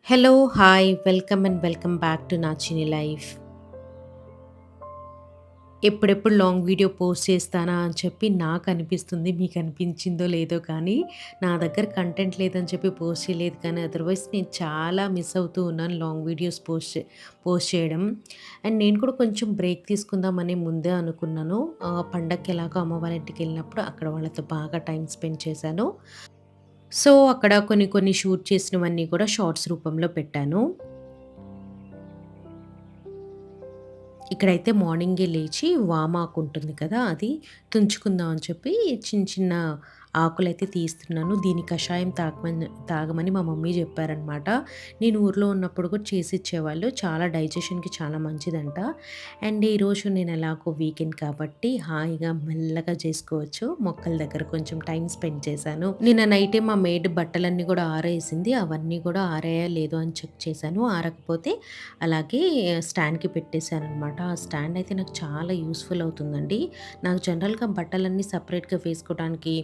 Hello! Hi! Welcome back to నా చిన్ని life. ఎప్పుడెప్పుడు లాంగ్ వీడియో పోస్ట్ చేస్తానా అని చెప్పి నాకనిపిస్తుంది. మీకనిపించిందో లేదో కానీ, నా దగ్గర కంటెంట్ లేదని చెప్పి పోస్ట్ చేయలేదు కానీ, అదర్‌వైస్ నేను చాలా మిస్ అవుతూ ఉన్నాను లాంగ్ వీడియోస్ పోస్ట్ చేయడం. అండ్ నేను కూడా కొంచెం బ్రేక్ తీసుకుందామని ముందే అనుకున్నాను. పండగకి ఎలాగో అమ్మ వాళ్ళ ఇంటికెళ్ళినప్పుడు అక్కడ వాళ్ళతో బాగా టైమ్ స్పెండ్ చేశాను. సో, అక్కడ కొన్ని కొన్ని షూట్ చేసినవన్నీ కూడా షార్ట్స్ రూపంలో పెట్టాను. ఇక్కడైతే మార్నింగే లేచి వామాకుంటుంది కదా! అది తుంచుకుందాం అని చెప్పి చిన్న చిన్న ఆకులైతే తీస్తున్నాను. దీని కషాయం తాగమని మా మమ్మీ జెప్పారనమాట. నేను ఊర్లో ఉన్నప్పుడు కూడా చేసిచ్చేవాళ్ళు. చాలా డైజెషన్‌కి చాలా మంచిదంట. అండ్ ఈరోజు నేను ఎలాగో వీకెండ్ కాబట్టి హాయిగా మెల్లగా చేసుకోవచ్చు. మొక్కల దగ్గర కొంచెం టైమ్ స్పెండ్ చేశాను. నిన్న నైటే మా మెయిడ్ బట్టలన్నీ గూడా ఆరేసింది. అవన్నీ గూడా ఆరాయా లేదో అని చెక్ చేశాను. ఆరకపోతే అలాగే స్టాండ్‌కి పెట్టేసాననమాట. ఆ స్టాండ్ అయితే నాకు చాలా యూజ్‌ఫుల్ అవుతుందండి. నాకు జనరల్‌గా బట్టలన్నీ సెపరేట్‌గా వేసుకోవడానికి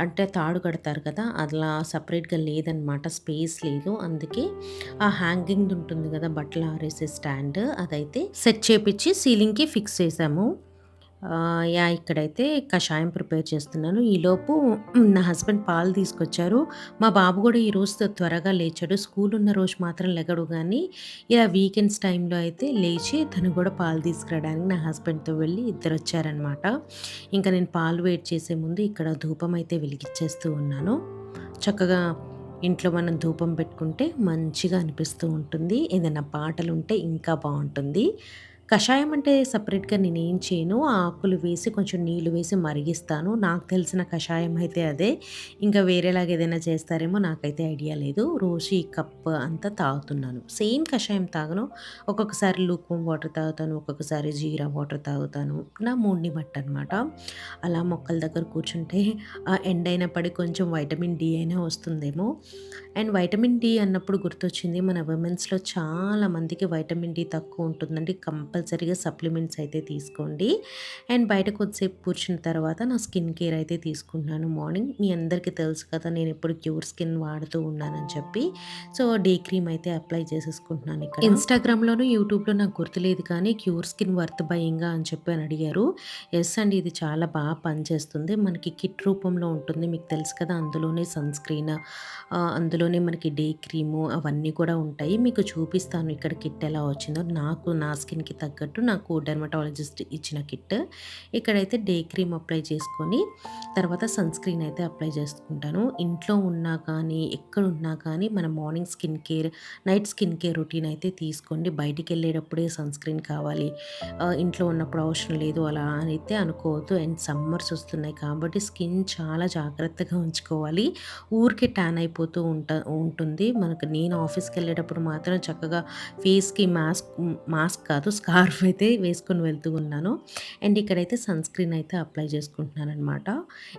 అంటే తాడు కడతారు కదా! అలా సెపరేట్‌గా లేదనమాట. స్పేస్ లేదు. అందుకే ఆ హ్యాంగింగ్‌ది ఉంటుంది కదా! బట్టలు ఆరేసే స్టాండ్ అదైతే సెట్ చేపిచ్చి సీలింగ్‌కి ఫిక్స్ చేశాము. యాహ్! ఇక్కడైతే కషాయం ప్రిపేర్ చేస్తున్నాను. ఈలోపు నా హస్బెండ్ పాలు తీసుకొచ్చారు. మా బాబు గూడా ఈరోజు త్వరగా లేచాడు. స్కూల్ ఉన్న రోజు మాత్రం లెగడు గానీ, ఇలా వీకెండ్స్ టైంలో అయితే లేచి తను గూడా పాలు తీసుకురాడానికి నా హస్బెండ్‌తో వెళ్ళి ఇద్దరొచ్చారనమాట. ఇంక నేను పాలు వేడి చేసే ముందు ఇక్కడ ధూపం అయితే వెలిగిచ్చేస్తూ ఉన్నాను. చక్కగా ఇంట్లో మనం ధూపం పెట్టుకుంటే మంచిగా అనిపిస్తూ ఉంటుంది. ఏదైనా పాటలుంటే ఇంకా బావుంటుంది. కషాయం అంటే సెపరేట్‌గా నేనేం చేయను. ఆ ఆకులు వేసి కొంచెం నీళ్లు వేసి మరిగిస్తాను. నాకు తెలిసిన కషాయం అయితే అదే. ఇంకా వేరేలాగా ఏదైనా చేస్తారేమో నాకైతే ఐడియా లేదు. రోజు ఈ కప్ అంతా తాగుతున్నాను. సేమ్ కషాయం తాగను. ఒక్కొక్కసారి లూక్‌వార్మ్ వాటర్ తాగుతాను. ఒక్కొక్కసారి జీరా వాటర్ తాగుతాను. నా మూడ్‌ని బట్టనమాట. అలా మొక్కల దగ్గర కూర్చుంటే ఎండైనా పడి కొంచెం వైటమిన్ డి అయినా వస్తుందేమో. అండ్ వైటమిన్ డి అన్నప్పుడు గుర్తొచ్చింది మన విమెన్స్‌లో చాలా మందికి వైటమిన్ డి తక్కువ ఉంటుందండి. కంపల్సరీగా సప్లిమెంట్స్ అయితే తీసుకోండి. అండ్ బయట కొద్దిసేపు కూర్చున్న తర్వాత నా స్కిన్ కేర్ అయితే తీసుకుంటున్నాను మార్నింగ్. మీ అందరికీ తెలుసు కదా! నేనెప్పుడు క్యూర్ స్కిన్ వాడుతూ ఉన్నానని చెప్పి. సో, డే క్రీమ్ అయితే అప్లై చేసేసుకుంటున్నాను ఇక్కడ. ఇన్‌స్టాగ్రామ్‌లోను, యూట్యూబ్‌లో నాకు గుర్తులేదు కానీ క్యూర్ స్కిన్ వర్త్ బయింగా అని చెప్పి అని అడిగారు. యెస్ అండి. ఇది చాలా పనిచేస్తుంది. మనకి కిట్ రూపంలో ఉంటుంది. మీకు తెలుసు కదా! అందులోనే సన్ స్క్రీన్ అందులోనే మనకి డే క్రీము అవన్నీ కూడా ఉంటాయి. మీకు చూపిస్తాను ఇక్కడ కిట్ ఎలా వచ్చిందో. నాకు నా స్కిన్‌కి తగ్గట్టు నాకు డెర్మటాలజిస్ట్ ఇచ్చిన కిట్. ఇక్కడైతే డే క్రీమ్ అప్లై చేసుకొని, తర్వాత సన్ స్క్రీన్ అయితే అప్లై చేసుకుంటాను. ఇంట్లో ఉన్నా కానీ, ఎక్కడున్నా కానీ మన morning skin care, night skin care routine అయితే తీసుకోండి. బయటికెళ్ళేటప్పుడే సన్ స్క్రీన్ కావాలి. ఇంట్లో ఉన్నప్పుడు అవసరం లేదు అలా అయితే అనుకోవద్దు. అండ్ సమ్మర్స్ వస్తున్నాయి కాబట్టి స్కిన్ చాలా జాగ్రత్తగా ఉంచుకోవాలి. ఊరికే ట్యాన్ అయిపోతూ ఉంటుంది. నేను ఆఫీస్‌కెళ్ళేటప్పుడు మాత్రం చక్కగా ఫేస్‌కి మాస్క్ కాదు స్కార్ఫ్ అయితే వేసుకొని వెళ్తూ ఉన్నాను. అండ్ ఇక్కడైతే సన్ స్క్రీన్ అయితే అప్లై చేసుకుంటున్నాననమాట.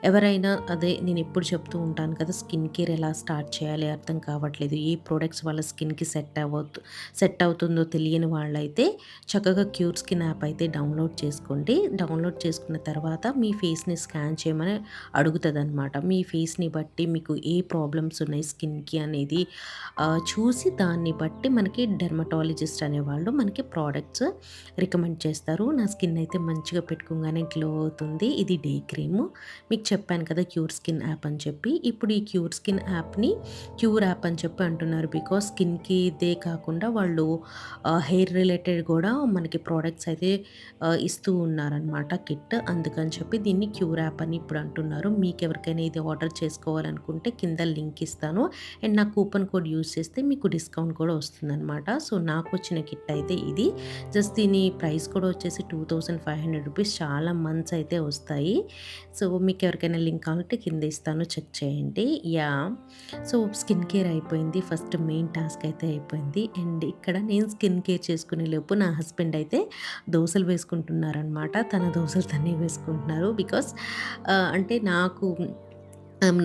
ఎవరైనా అదే నేనెప్పుడు చెప్తూ ఉంటాను కదా! స్కిన్ కేర్ ఎలా స్టార్ట్ చేయాలి అర్థం కావట్లేదు. ఏ ప్రొడక్ట్స్ వాళ్ళ స్కిన్‌కి సెట్ అవుతుందో తెలియని వాళ్ళైతే చక్కగా క్యూర్ స్కిన్ యాప్ అయితే డౌన్లోడ్ చేసుకోండి. డౌన్లోడ్ చేసుకున్న తర్వాత మీ ఫేస్‌ని స్కాన్ చేయమని అడుగుతదనమాట. మీ ఫేస్‌ని బట్టి మీకు ఏ ప్రాబ్లమ్స్ ఉన్నాయి స్కిన్‌కి అనేది చూసి దాన్ని బట్టి మనకి డెర్మటాలజిస్ట్ అనేవాళ్ళు మనకి ప్రొడక్ట్స్ రికమెండ్ చేస్తారు. నా స్కిన్ అయితే మంచిగా పెట్టుకోగానే గ్లో అవుతుంది. ఇది డే క్రీము. మీకు చెప్పాను కదా! క్యూర్ స్కిన్ యాప్ అని చెప్పి. ఇప్పుడు ఈ క్యూర్ స్కిన్ యాప్‌ని క్యూర్ యాప్ అని చెప్పి అంటున్నారు. బికాజ్ స్కిన్‌కి ఇదే కాకుండా వాళ్ళు హెయిర్ రిలేటెడ్ గూడా మనకి ప్రొడక్ట్స్ అయితే ఇస్తూ ఉన్నారనమాట కిట్. అందుకని చెప్పి దీన్ని క్యూర్ యాప్ అని ఇప్పుడు అంటున్నారు. మీకెవరికైనా ఇది ఆర్డర్ చేసుకోవాలనుకుంటే కింద లింక్ ఇస్తాను. అండ్ నా కూపన్ కోడ్ యూజ్ చేస్తే మీకు డిస్కౌంట్ కూడా వస్తుందనమాట. సో, నాకొచ్చిన కిట్ అయితే ఇది. జస్ట్ దీని ప్రైస్ కూడా వచ్చేసి రూ. 2500 చాలా మంత్స్ అయితే వస్తాయి. సో, మీకెవరికైనా లింక్ కావాలంటే కింద ఇస్తాను చెక్ చేయండి. యాహ్! సో, స్కిన్ కేర్ అయిపోయింది. ఫస్ట్ మెయిన్ టాస్క్ అయితే అయిపోయింది. అండ్ ఇక్కడ నేను స్కిన్ కేర్ చేసుకునే లోపు నా హస్బెండ్ అయితే దోసలు వేసుకుంటున్నారనమాట. తన దోసలు తనే వేసుకుంటున్నారు. బికాజ్ అంటే నాకు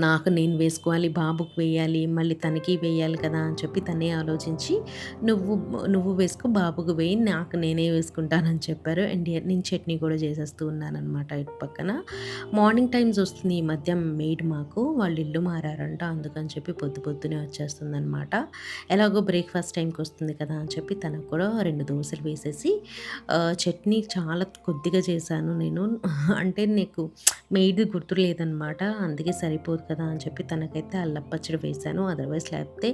నాకు నేను వేసుకోవాలి, బాబుకి వేయాలి, మళ్ళీ తనకి వేయాలి కదా! అని చెప్పి తనే ఆలోచించి, "నువ్వు నువ్వు వేసుకో, బాబుకి వేయి, నాకు నేనే వేసుకుంటానని" చెప్పారు. అండ్ నేను చట్నీ కూడా చేసేస్తూ ఉన్నాననమాట ఇటు పక్కన. మార్నింగ్ టైమ్స్ వస్తుంది ఈ మధ్య మెయిడ్ మాకు. వాళ్ళు ఇల్లు మారారంట. అందుకని చెప్పి పొద్దు పొద్దున్నే వచ్చేస్తుందనమాట. ఎలాగో బ్రేక్‌ఫాస్ట్ టైమ్‌కొస్తుంది కదా! అని చెప్పి తనకు కూడా 2 దోసలు వేసేసి చట్నీ చాలా కొద్దిగా చేశాను నేను. అంటే నీకు మెయిడ్‌ది గుర్తులేదనమాట. అందుకే సరిపోదు కదా! అని చెప్పి తనకైతే అల్లం పచ్చడి వేశాను. అదర్‌వైస్ లేకపోతే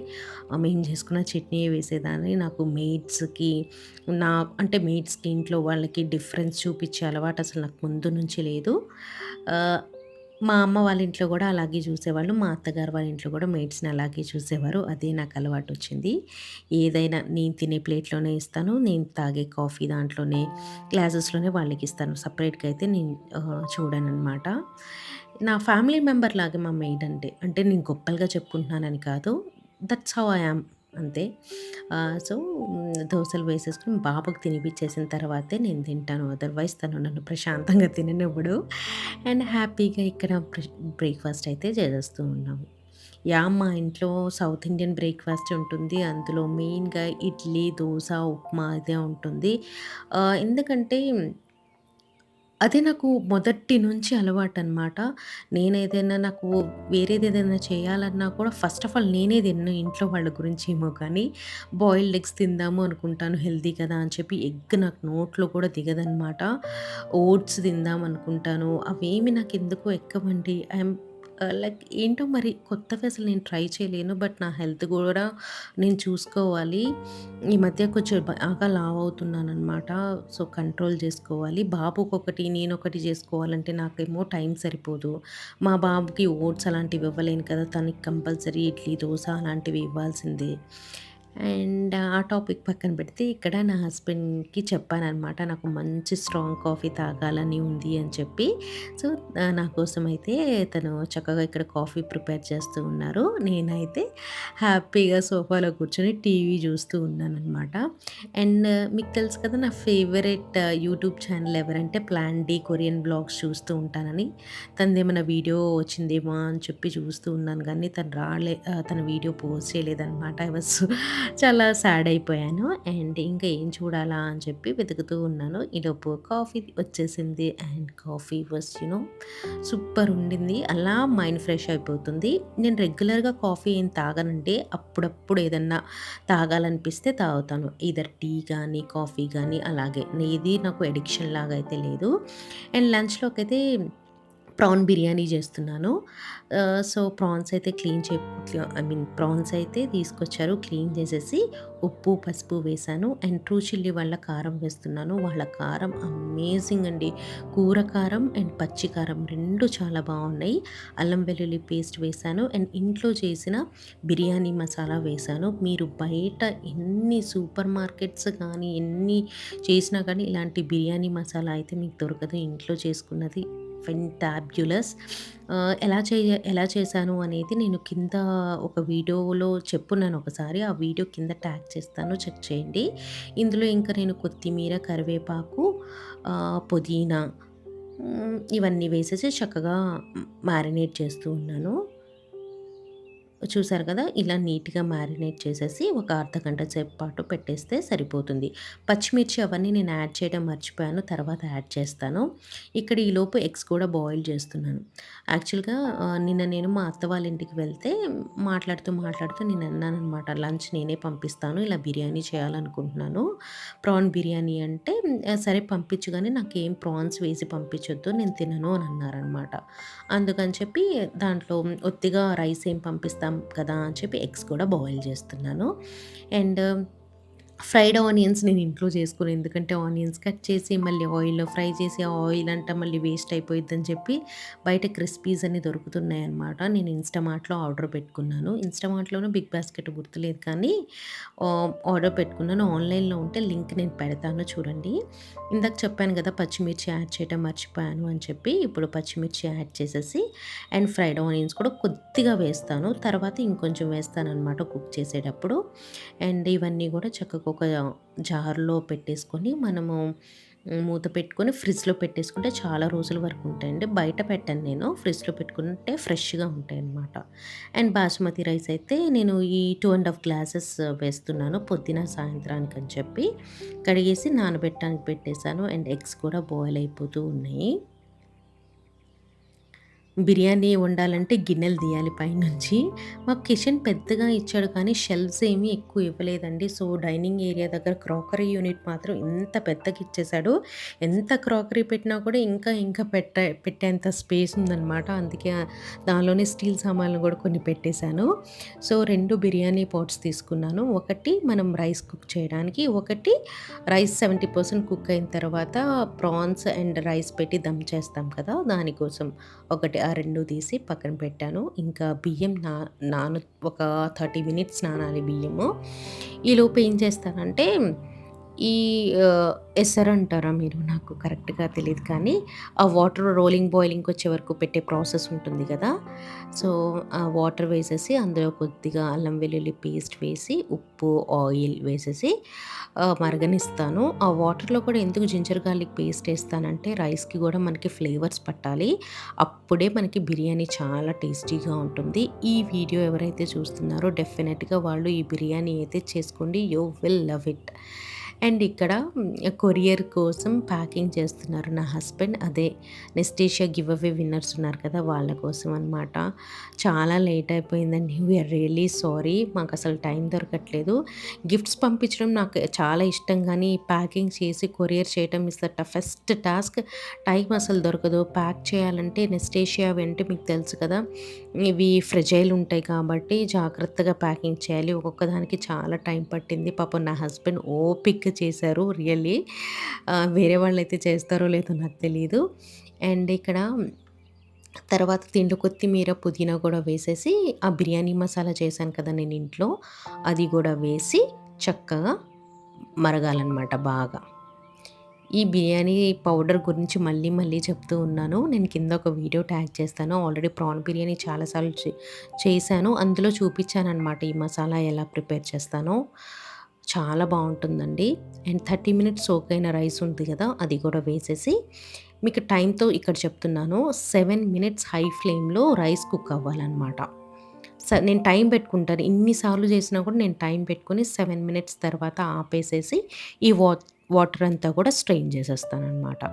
మేము చేసుకున్న చట్నీయే వేసేదాన్ని. నాకు మెయిడ్స్‌కి నా అంటే మెయిడ్స్‌కి ఇంట్లో వాళ్ళకి డిఫరెన్స్ చూపించే అలవాటు అసలు నాకు ముందు నుంచి లేదు. ఆహ్, మా అమ్మ వాళ్ళ ఇంట్లో గూడా అలాగే చూసేవాళ్ళు. మా అత్తగారు వాళ్ళ ఇంట్లో కూడా మెయిడ్స్‌ని అలాగే చూసేవారు. అదే నాకు అలవాటొచ్చింది. ఏదైనా నేను తినే ప్లేట్‌లోనే ఇస్తాను. నేను తాగే కాఫీ దాంట్లోనే గ్లాసెస్‌లోనే వాళ్ళకిస్తాను. సెపరేట్‌గా అయితే నేను చూడననమాట. నా ఫ్యామిలీ మెంబర్ లాగా మా మెయిడ్ అంటే. అంటే నేను గొప్పలుగా చెప్పుకుంటున్నానని కాదు. దట్స్ హౌ ఐ యామ్ అంతే. సో, దోసలు వేసేసుకొని బాబుకి తినిపిచ్చేసిన తర్వాతే నేను తింటాను. అదర్‌వైస్ తను నన్ను ప్రశాంతంగా తిననివ్వడు. అండ్ హ్యాపీగా ఇక్కడ బ్రేక్‌ఫాస్ట్ అయితే చేసేస్తూ ఉన్నాము. యాహ్! మా ఇంట్లో సౌత్ ఇండియన్ బ్రేక్‌ఫాస్ట్ ఉంటుంది. అందులో మెయిన్‌గా ఇడ్లీ, దోస, ఉప్మా ఇదే ఉంటుంది. ఎందుకంటే అదే నాకు మొదటి నుంచి అలవాటనమాట. నేనేదైనా నాకు వేరేదేదైనా చేయాలన్నా కూడా ఫస్ట్ ఆఫ్ ఆల్ నేనే తినను ఇంట్లో వాళ్ళ గురించేమో కానీ, బాయిల్డ్ ఎగ్స్ తిందాము అనుకుంటాను హెల్తీ కదా అని చెప్పి ఎగ్ నాకు నోట్లో కూడా దిగదనమాట. ఓట్స్ తిందాం అనుకుంటాను. అవేమి నాకెందుకో ఎక్కవండి. లైక్ ఏంటో మరి కొత్తవి అసలు నేను ట్రై చేయలేను. బట్ నా హెల్త్ గూడా నేను చూసుకోవాలి. ఈ మధ్య కొంచెం బాగా లావవుతున్నాననమాట. సో, కంట్రోల్ జేసుకోవాలి. బాబుకొకటి, నేనొకటి జేసుకోవాలంటే నాకేమో టైం సరిపోదు. మా బాబుకి ఓట్స్ అలాంటివి ఇవ్వలేను కదా! తనకి కంపల్సరీ ఇడ్లీ, దోస అలాంటివి ఇవ్వాల్సిందే. అండ్ ఆ టాపిక్ పక్కన పెడితే ఇక్కడ నా హస్బెండ్‌కి చెప్పాననమాట. నాకు మంచి స్ట్రాంగ్ కాఫీ తాగాలని ఉంది అని చెప్పి. సో, నా కోసమైతే తను చక్కగా ఇక్కడ కాఫీ ప్రిపేర్ చేస్తూ ఉన్నారు. నేనైతే హ్యాపీగా సోఫాలో కూర్చొని టీవీ జూస్తూ ఉన్నాననమాట. అండ్ మీకు తెలుసు కదా! నా ఫేవరెట్ యూట్యూబ్ ఛానల్ ఎవరంటే ప్లాన్ డి కొరియన్ వ్లాగ్స్ చూస్తూ ఉంటానని. తనదేమన్నా వీడియో వచ్చిందేమో అని చెప్పి చూస్తూ ఉన్నాను గానీ తన వీడియో పోస్ట్ చేయలేదనమాట. ఐ వాస్ చాలా సాడ్ అయిపోయాను. అండ్ ఇంకా ఏం చూడాలా అని చెప్పి వెతుకుతూ ఉన్నాను. ఈలోపు కాఫీ వచ్చేసింది. అండ్ కాఫీ వాస్ సూపర్ ఉండింది. అలా మైండ్ ఫ్రెష్ అయిపోతుంది. నేను రెగ్యులర్‌గా కాఫీ ఏం తాగనండి. అప్పుడప్పుడు ఏదన్నా తాగాలనిపిస్తే తాగుతాను. ఈదర్ టీ గానీ, కాఫీ గానీ అలాగే. ఏది నాకు అడిక్షన్ లాగా అయితే లేదు. అండ్ లంచ్‌లోకైతే ప్రాన్ బిర్యానీ జేస్తున్నాను. సో, ప్రాన్స్ అయితే క్లీన్ చే ఐ మీన్ ప్రాన్స్ అయితే తీసుకొచ్చారు. క్లీన్ చేసేసి ఉప్పు, పసుపు వేశాను. అండ్ ట్రూ చిల్లీ వాళ్ళ కారం వేస్తున్నాను. వాళ్ళ కారం అమేజింగ్ అండి. కూర కారం అండ్ పచ్చి కారం 2 చాలా బావున్నాయి. అల్లం వెల్లుల్లి పేస్ట్ వేశాను. అండ్ ఇంట్లో చేసిన బిర్యానీ మసాలా వేశాను. మీరు బయట ఎన్ని సూపర్ మార్కెట్స్ కానీ, ఎన్ని చేసినా కానీ ఇలాంటి బిర్యానీ మసాలా అయితే మీకు దొరకదు. ఇంట్లో చేసుకున్నది ఫెంటాబ్యులస్. ఎలా చేశాను అనేది నేను కింద ఒక వీడియోలో చెప్పున్నాను ఒకసారి. ఆ వీడియో కింద ట్యాగ్ చేస్తాను చెక్ చేయండి. ఇందులో ఇంకా నేను కొత్తిమీర, కరివేపాకు, పుదీనా ఇవన్నీ వేసేసి చక్కగా మ్యారినేట్ చేస్తూ ఉన్నాను. చూసారు కదా! ఇలా నీట్‌గా మ్యారినేట్ చేసేసి ఒక అర్ధగంట సేపు పాటు పెట్టేస్తే సరిపోతుంది. పచ్చిమిర్చి అవన్నీ నేను యాడ్ చేయడం మర్చిపోయాను. తర్వాత యాడ్ చేస్తాను. ఇక్కడ ఈలోపు ఎగ్స్ కూడా బాయిల్ చేస్తున్నాను. యాక్చువల్‌గా నిన్న నేను మా అత్త వాళ్ళ ఇంటికి వెళ్తే మాట్లాడుతూ నేనన్నాననమాట. లంచ్ నేనే పంపిస్తాను. ఇలా బిర్యానీ చేయాలనుకుంటున్నాను. ప్రాన్ బిర్యానీ అంటే సరే పంపించు గానీ నాకేం ప్రాన్స్ వేసి పంపించొద్దు. నేను తినను అని అన్నారనమాట. అందుకని చెప్పి దాంట్లో ఒత్తిగా రైస్ ఏం పంపిస్తాం కదా అని చెప్పి ఎగ్స్ కూడా బాయిల్ చేస్తున్నాను. అండ్ ఫ్రైడ్ ఆనియన్స్ నేను ఇంట్లో చేసుకోను. ఎందుకంటే ఆనియన్స్ కట్ చేసి మళ్ళీ ఆయిల్‌లో ఫ్రై చేసి ఆ ఆయిల్ అంతా మళ్ళీ వేస్ట్ అయిపోయిద్దని చెప్పి బయట క్రిస్పీస్ అని దొరుకుతున్నాయన్నమాట. నేను ఇన్‌స్టామార్ట్‌లో ఆర్డర్ పెట్టుకున్నాను. ఇన్‌స్టామార్ట్‌లోనో బిగ్ బాస్కెట్ గుర్తులేదు కానీ ఆర్డర్ పెట్టుకున్నాను. ఆన్‌లైన్‌లో ఉంటే లింక్ నేను పెడతాను చూడండి. ఇందాక చెప్పాను కదా! పచ్చిమిర్చి యాడ్ చేయడం మర్చిపోయాను అని చెప్పి. ఇప్పుడు పచ్చిమిర్చి యాడ్ చేసేసి అండ్ ఫ్రైడ్ ఆనియన్స్ కూడా కొద్దిగా వేస్తాను. తర్వాత ఇంకొంచెం వేస్తాననమాట కుక్ చేసేటప్పుడు. అండ్ ఇవన్నీ గూడా చక్కగా ఒక జార్‌లో పెట్టేసుకొని మనము మూత పెట్టుకొని ఫ్రిడ్జ్‌లో పెట్టేసుకుంటే చాలా రోజుల వరకు ఉంటాయండి. బయట పెట్టను నేను. ఫ్రిడ్జ్‌లో పెట్టుకుంటే ఫ్రెష్‌గా ఉంటాయన్నమాట. అండ్ బాస్మతి రైస్ అయితే నేను ఈ 2 ½ గ్లాసెస్ వేస్తున్నాను. పొద్దున, సాయంత్రానికని చెప్పి కడిగేసి నానబెట్టడానికి పెట్టేసాను. అండ్ ఎగ్స్ కూడా బాయిల్ అయిపోతూ ఉన్నాయి. బిర్యానీ వండాలంటే గిన్నెలు తీయాలి పైనుంచి. మాకు కిచెన్ పెద్దగా ఇచ్చాడు కానీ షెల్ఫ్స్ ఏమీ ఎక్కువ ఇవ్వలేదండి. సో, డైనింగ్ ఏరియా దగ్గర క్రాకరీ యూనిట్ మాత్రం ఇంత పెద్దగిచ్చేసాడు. ఎంత క్రాకరీ పెట్టినా కూడా ఇంకా పెట్టేంత స్పేస్ ఉందనమాట. అందుకే దానిలోనే స్టీల్ సామాన్లు కూడా కొన్ని పెట్టేశాను. సో, 2 బిర్యానీ పాట్స్ తీసుకున్నాను. ఒకటి మనం రైస్ కుక్ చేయడానికి, ఒకటి రైస్ 70% కుక్ అయిన తర్వాత ప్రాన్స్ అండ్ రైస్ పెట్టి దమ్ చేస్తాం కదా! దానికోసం. ఒకటి ఆ 2 తీసి పక్కన పెట్టాను. ఇంకా బియ్యం నాను ఒక 30 మినిట్స్ నానాలి బియ్యము. ఈలోపు ఏం చేస్తానంటే ఈ ఎసరంటారా మీరు? నాకు కరెక్ట్‌గా తెలీదు కానీ, ఆ వాటర్ రోలింగ్ బాయిలింగ్‌కొచ్చే వరకు పెట్టే ప్రాసెస్ ఉంటుంది గదా! సో, ఆ వాటర్ వేసేసి అందులో కొద్దిగా అల్లం వెల్లుల్లి పేస్ట్ వేసి, ఉప్పు, ఆయిల్ వేసేసి మరగనిస్తాను. ఆ వాటర్‌లో కూడా ఎందుకు జింజర్ గార్లిక్ పేస్ట్ ఏస్తానంటే, రైస్‌కి గూడా మనకి ఫ్లేవర్స్ పట్టాలి. అప్పుడే మనకి బిర్యానీ చాలా టేస్టీగా ఉంటుంది. ఈ వీడియో ఎవరైతే చూస్తున్నారో డెఫినెట్‌గా వాళ్ళు ఈ బిర్యానీ అయితే చేసుకోండి. You will love it. And ఇక్కడ కొరియర్ కోసం ప్యాకింగ్ చేస్తున్నారు నా హస్బెండ్. అదే నెస్టీషియా గివ్ అవే విన్నర్స్ ఉన్నారు కదా! వాళ్ళ కోసం అనమాట. చాలా లేట్ అయిపోయిందండి. We're really sorry. మాకసలు టైం దొరకట్లేదు. గిఫ్ట్స్ పంపించడం నాకు చాలా ఇష్టం గానీ, ప్యాకింగ్ చేసి కొరియర్ చేయటం is the toughest task. Time అసలు దొరకదు. ప్యాక్ చేయాలంటే నెస్టేషియావి అంటే మీకు తెలుసు కదా! ఇవి ఫ్రెజైల్ ఉంటాయి కాబట్టి జాగ్రత్తగా ప్యాకింగ్ చేయాలి. ఒక్కొక్క దానికి చాలా టైం పట్టింది. పాపం నా హస్బెండ్ ఓపికగా చేశారు రియల్లీ. వేరే వాళ్ళైతే చేస్తారో లేదో నాకు తెలీదు. అండ్ ఇక్కడ తర్వాత కొత్తిమీర, పుదీనా గూడా వేసేసి, ఆ బిర్యానీ మసాలా చేశాను కదా నేను ఇంట్లో, అది గూడా వేసి చక్కగా మరగాలనమాట బాగా. ఈ బిర్యానీ పౌడర్ గురించి మళ్ళీ చెప్తూ ఉన్నాను. నేను కింద ఒక వీడియో ట్యాగ్ చేస్తాను. ఆల్రెడీ ప్రాన్ బిర్యానీ చాలా సార్లు చేశాను. అందులో చూపిచ్చాననమాట ఈ మసాలా ఎలా ప్రిపేర్ చేస్తానో. చాలా బావుంటుందండి. అండ్ 30 మినిట్స్ సోక్ అయిన రైస్ ఉంది గదా! అది గూడా వేసేసి, మీకు టైమ్‌తో ఇక్కడ చెప్తున్నాను. 7 మినిట్స్ హై ఫ్లేమ్‌లో రైస్ కుక్ అవ్వాలనమాట. నేను టైం పెట్టుకుంటాను. ఇన్ని సార్లు చేసినా కూడా నేను టైం పెట్టుకొని 7 మినిట్స్ తర్వాత ఆపేసేసి, ఈ వాటర్ అంతా కూడా స్ట్రెయిన్ చేసేస్తాననమాట.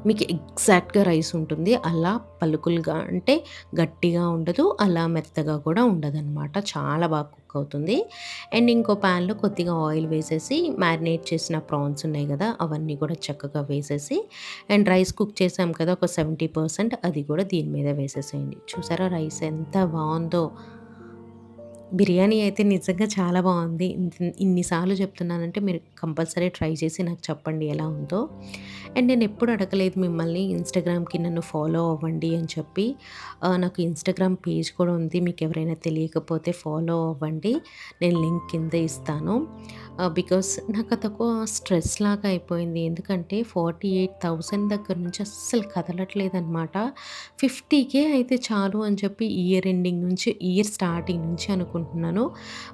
మీకు ఎగ్జాక్ట్‌గా రైస్ ఉంటుంది. అలా పలుకులుగా అంటే గట్టిగా ఉండదు. అలా మెత్తగా కూడా ఉండదనమాట. చాలా బాగా కుక్ అవుతుంది. అండ్ ఇంకో ప్యాన్‌లో కొద్దిగా ఆయిల్ వేసేసి మ్యారినేట్ చేసిన ప్రాన్స్ ఉన్నాయి గదా! అవన్నీ కూడా చక్కగా వేసేసి అండ్ రైస్ కుక్ చేసాం కదా! ఒక 70% అది కూడా దీని మీద వేసేసేయండి. చూసారా రైస్ ఎంత బావుందో! బిర్యానీ అయితే నిజంగా చాలా బావుంది. ఇన్ని సార్లు చెప్తున్నానంటే మీరు కంపల్సరీ ట్రై చేసి నాకు చెప్పండి ఎలా ఉందో. అండ్ నేనెప్పుడు అడగలేదు మిమ్మల్ని ఇన్‌స్టాగ్రామ్‌కి నన్ను ఫాలో అవ్వండి అని చెప్పి. నాకు ఇన్‌స్టాగ్రామ్ పేజ్ కూడా ఉంది. మీకెవరైనా తెలియకపోతే ఫాలో అవ్వండి. నేను లింక్ కింద ఇస్తాను. బికాస్ నాకదొక స్ట్రెస్ లాగా అయిపోయింది. ఎందుకంటే 48,000 దగ్గర నుంచి అస్సలు కదలట్లేదనమాట. 50,000 అయితే చాలు అని చెప్పి ఇయర్ ఎండింగ్ నుంచి, ఇయర్ స్టార్టింగ్ నుంచి అనుకుంటున్నాను.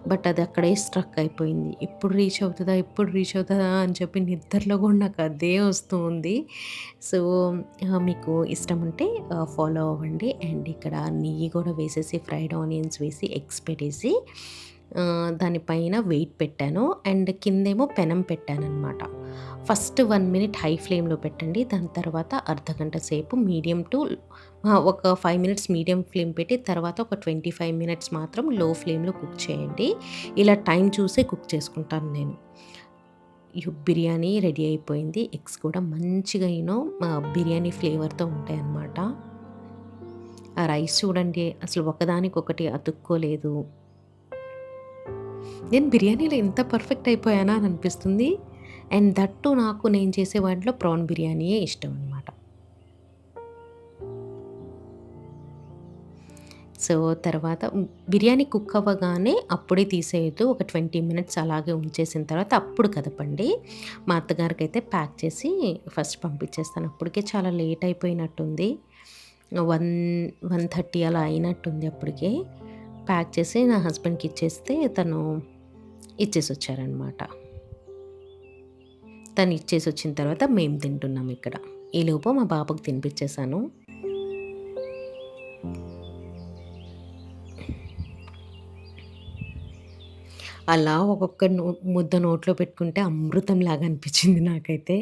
బట్ అది అక్కడే స్ట్రక్ అయిపోయింది. ఎప్పుడు రీచ్ అవుతదా? ఎప్పుడు రీచ్ అవుతదా? అని చెప్పి నిద్రలో కూడా నాకు అదే వస్తూ ఉంది. సో, మీకు ఇష్టముంటే ఫాలో అవ్వండి. అండ్ ఇక్కడ నెయ్యి కూడా వేసేసి, ఫ్రైడ్ ఆనియన్స్ వేసి, ఎగ్స్ పెట్టేసి దాని పైన వెయిట్ పెట్టాను. అండ్ కిందేమో పెనం పెట్టాననమాట. ఫస్ట్ 1 మినిట్ హై ఫ్లేమ్‌లో పెట్టండి. దాని తర్వాత అర్ధగంట సేపు మీడియం టు ఒక 5 మినిట్స్ మీడియం ఫ్లేమ్ పెట్టి, తర్వాత ఒక 25 మినిట్స్ మాత్రం లో ఫ్లేమ్‌లో కుక్ చేయండి. ఇలా టైం చూసే కుక్ చేసుకుంటాను నేను. బిర్యానీ రెడీ అయిపోయింది. ఎగ్స్ కూడా మంచిగా బిర్యానీ ఫ్లేవర్‌తో ఉంటాయన్నమాట. ఆ రైస్ చూడండి అసలు ఒకదానికొకటి అతుక్కోలేదు. నేను బిర్యానీలో ఇంత పర్ఫెక్ట్ అయిపోయానా అని అనిపిస్తుంది. అండ్ దట్ టూ నాకు నేను చేసే వాటిలో ప్రాన్ బిర్యానీయే ఇష్టం అనమాట. సో, తర్వాత బిర్యానీ కుక్ అవ్వగానే అప్పుడే తీసేయొద్దు. ఒక 20 మినిట్స్ అలాగే ఉంచేసిన తర్వాత అప్పుడు కదపండి. మా అత్తగారికైతే ప్యాక్ చేసి ఫస్ట్ పంపించేస్తాను. అప్పటికే చాలా లేట్ అయిపోయినట్టుంది. 1:30 అలా అయినట్టుంది అప్పటికే. ప్యాక్ చేసి నా హస్బెండ్‌కి ఇచ్చేస్తే తను ఇచ్చేసొచ్చారనమాట. తను ఇచ్చేసొచ్చిన తర్వాత మేము తింటున్నాం ఇక్కడ. ఈలోపు మా బాబుకి తినిపిచ్చేసాను. అలా ఒక్కొక్క ముద్ద నోట్లో పెట్టుకుంటే అమృతంలాగా అనిపిచ్చింది నాకైతే.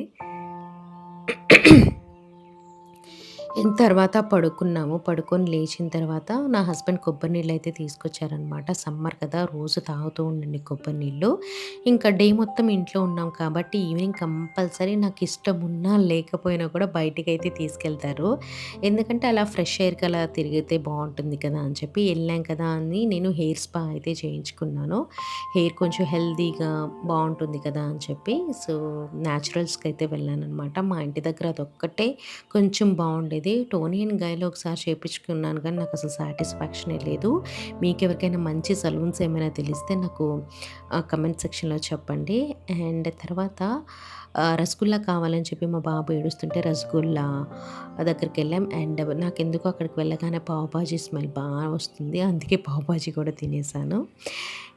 తర్వాత పడుకున్నాము. పడుకొని లేచిన తర్వాత నా హస్బెండ్ కొబ్బరి నీళ్ళైతే తీసుకొచ్చారనమాట. సమ్మర్ కదా! రోజు తాగుతూ ఉండండి కొబ్బరి నీళ్ళు. ఇంకా డే మొత్తం ఇంట్లో ఉన్నాం కాబట్టి ఈవినింగ్ కంపల్సరీ నాకిష్టమున్నా లేకపోయినా కూడా బయటికైతే తీసుకెళ్తారు. ఎందుకంటే అలా ఫ్రెష్ ఎయిర్‌కి అలా తిరిగితే బావుంటుంది కదా! అని చెప్పి ఎళ్ళాం కదా! అని నేను హెయిర్ స్పా అయితే చేయించుకున్నాను. హెయిర్ కొంచెం హెల్తీగా బావుంటుంది కదా! అని చెప్పి న్యాచురల్స్‌కైతే వెళ్ళాననమాట. మా ఇంటి దగ్గర అదొక్కటే కొంచెం బావుండేది. టోనీ అండ్ గైలో ఒకసారి చేపించుకున్నాను గానీ, నాకసలు సాటిస్ఫాక్షనే లేదు. మీకెవరికైనా మంచి సలూన్స్ ఏమైనా తెలిస్తే నాకు కమెంట్ సెక్షన్‌లో చెప్పండి. అండ్ తర్వాత రసగుల్లా కావాలని చెప్పి మా బాబు ఏడుస్తుంటే రసగుల్లా దగ్గరికెళ్ళాం. అండ్ నాకెందుకో అక్కడికి వెళ్ళగానే పావు బాజీ స్మెల్ వస్తుంది. అందుకే పావు బాజీ కూడా తినేసాను.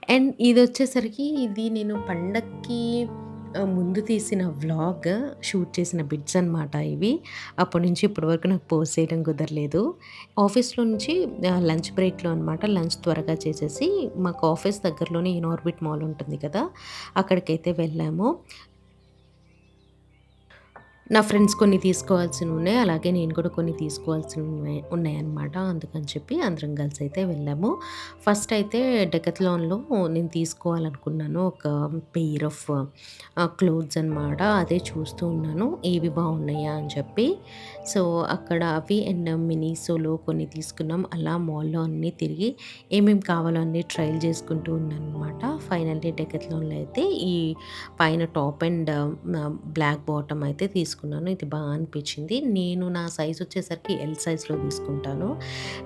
అండ్ ఇదొచ్చేసరికి ఇది నేను పండక్కి ముందు తీసిన వ్లాగ్ షూట్ చేసిన బిట్స్ అనమాట ఇవి. అప్పటినుంచి ఇప్పటి వరకు నాకు పోస్ట్ చేయడం కుదరలేదు. ఆఫీస్‌లో నుంచి లంచ్ బ్రేక్‌లో అనమాట. లంచ్ త్వరగా చేసేసి మాకు ఆఫీస్ దగ్గరలోనే ఇనార్బిట్ మాల్ ఉంటుంది కదా! అక్కడికైతే వెళ్ళాము. నా ఫ్రెండ్స్ కొన్ని తీసుకోవాల్సినున్నాయి. అలాగే నేను కూడా కొన్ని ఉన్నాయన్నమాట. అందుకని చెప్పి అందరం కలిసైతే వెళ్ళాము. ఫస్ట్ అయితే డెకాథ్లాన్‌లో నేను తీసుకోవాలనుకున్నాను ఒక పెయిర్ ఆఫ్ క్లోత్స్ అనమాట. అదే చూస్తూ ఉన్నాను. ఏవి బాగున్నాయా అని చెప్పి. సో, అక్కడ అవి అండ్ మినిసోలో కొన్ని తీసుకున్నాం. అలా మాల్‌లో అన్నీ తిరిగి ఏమేమి కావాలో అన్నీ ట్రైల్ చేసుకుంటూ ఉన్నాననమాట. ఫైనల్లీ డెకాథ్లాన్‌లో అయితే ఈ పైన టాప్ అండ్ బ్లాక్ బాటమ్ అయితే తీసుకున్నాను. ఇది బా అనిపించింది. నేను నా సైజ్ వచ్చేసరికి ఎల్ సైజ్‌లో తీసుకుంటాను.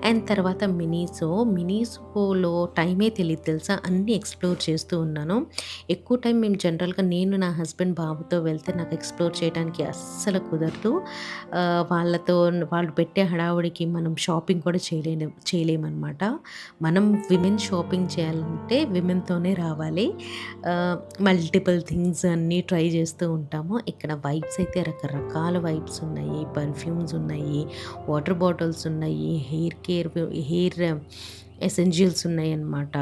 అండ్ తర్వాత మినీసోలో టైమే తెలీదు తెలుసా! అన్నీ ఎక్స్‌ప్లోర్ చేస్తూ ఉన్నాను. ఎక్కువ టైం మేము జనరల్‌గా నేను, నా హస్బెండ్, బాబుతో వెళ్తే నాకు ఎక్స్‌ప్లోర్ చేయడానికి అస్సలు కుదరదు. వాళ్ళతో వాళ్ళు పెట్టే హడావుడికి మనం షాపింగ్ కూడా చేయలేమనమాట. మనం విమెన్ షాపింగ్ చేయాలంటే విమెన్‌తోనే రావాలి. మల్టిపుల్ థింగ్స్ అన్నీ ట్రై చేస్తూ ఉంటాము. ఇక్కడ వైబ్స్ అయితే రకరకాల వైబ్స్ ఉన్నాయి. పర్ఫ్యూమ్స్ ఉన్నాయి. వాటర్ బాటిల్స్ ఉన్నాయి. హెయిర్ ఎసెన్షియల్స్ ఉన్నాయన్నమాట.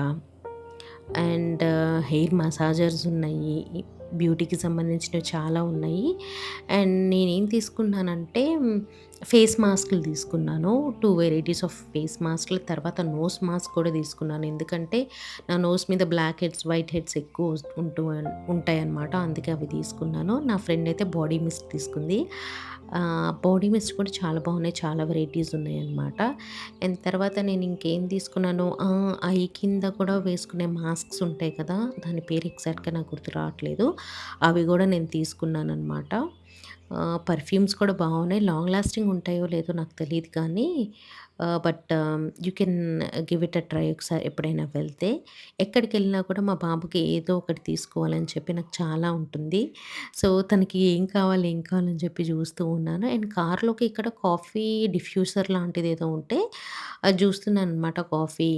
అండ్ హెయిర్ మసాజర్స్ ఉన్నాయి. బ్యూటీకి సంబంధించినవి చాలా ఉన్నాయి. అండ్ నేనేం తీసుకున్నానంటే ఫేస్ మాస్కులు తీసుకున్నాను. 2 వెరైటీస్ ఆఫ్ ఫేస్ మాస్కులు. తర్వాత నోస్ మాస్క్ కూడా తీసుకున్నాను. ఎందుకంటే నా నోస్ మీద బ్లాక్ హెడ్స్, వైట్ హెడ్స్ ఎక్కువ ఉంటాయన్నమాట. అందుకే అవి తీసుకున్నాను. నా ఫ్రెండ్ అయితే బాడీ మిస్ట్ తీసుకుంది. బాడీ మిస్ట్ కూడా చాలా బాగున్నాయి. చాలా వెరైటీస్ ఉన్నాయన్నమాట. అండ్ తర్వాత నేను ఇంకేం తీసుకున్నాను, ఐ కింద కూడా వేసుకునే మాస్క్స్ ఉంటాయి కదా! దాని పేరు ఎగ్జాక్ట్‌గా నాకు గుర్తు రావట్లేదు. అవి గూడా నేను తీసుకున్నాననమాట. పర్ఫ్యూమ్స్ కూడా బాగున్నాయి. లాంగ్ లాస్టింగ్ ఉంటాయో లేదో నాకు తెలీదు కానీ but you can give it a try ఒకసారి ఎప్పుడైనా వెళ్తే. ఎక్కడికెళ్ళినా కూడా మా బాబుకి ఏదో ఒకటి తీసుకోవాలని చెప్పి నాకు చాలా ఉంటుంది. సో, తనకి ఏం కావాలని చెప్పి చూస్తూ ఉన్నాను. అండ్ కార్‌లోకి ఇక్కడ కాఫీ డిఫ్యూజర్ లాంటిదేదో ఉంటే అది చూస్తున్నాననమాట. కాఫీ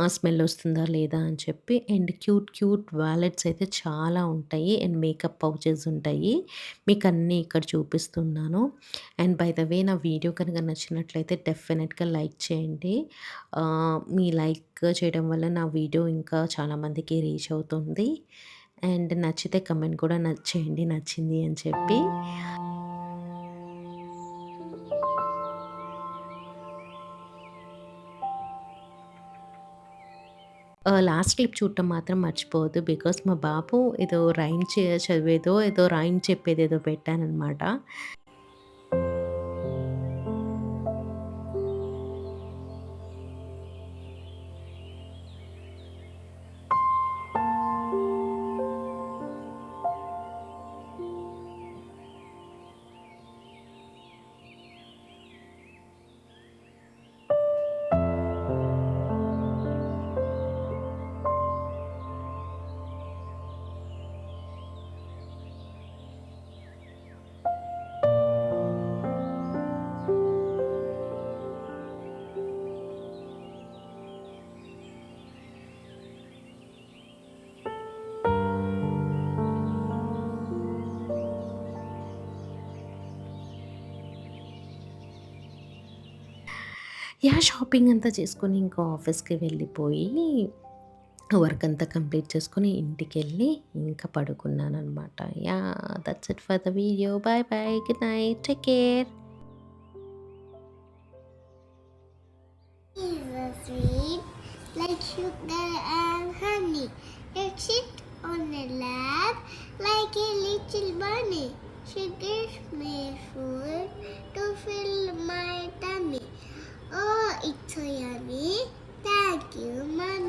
స్మెల్ వస్తుందా లేదా అని చెప్పి. అండ్ క్యూట్ వాలెట్స్ అయితే చాలా ఉంటాయి. అండ్ మేకప్ పౌచెస్ ఉంటాయి. మీకన్నీ ఇక్కడ చూపిస్తున్నాను. అండ్ బై ద వే నా వీడియో కనుక నచ్చినట్లయితే డెఫినెట్‌గా లైక్ చేయండి. మీ లైక్ చేయడం వల్ల నా వీడియో ఇంకా చాలామందికి రీచ్ అవుతుంది. అండ్ నచ్చితే కమెంట్ కూడా చేయండి నచ్చింది అని చెప్పి. లాస్ట్ క్లిప్ చూడటం మాత్రం మర్చిపోవద్దు. బికాజ్ మా బాబు ఏదో రైమ్ చదివేదో, ఏదో రైమ్ చెప్పేదేదో పెట్టాననమాట. యాహ్! షాపింగ్ అంతా చేసుకొని ఇంకా ఆఫీస్‌కి వెళ్ళిపోయి వర్క్ అంతా కంప్లీట్ చేసుకొని ఇంటికెళ్ళి ఇంకా పడుకున్నాననమాట. Yeah! That's it for the video. Bye bye. Good night. Take care. Is a sweet like sugar and honey. It sits on a lap like a little bunny. Sugar's made food to fill my tummy. Oh, it's so yummy. Thank you, Mommy.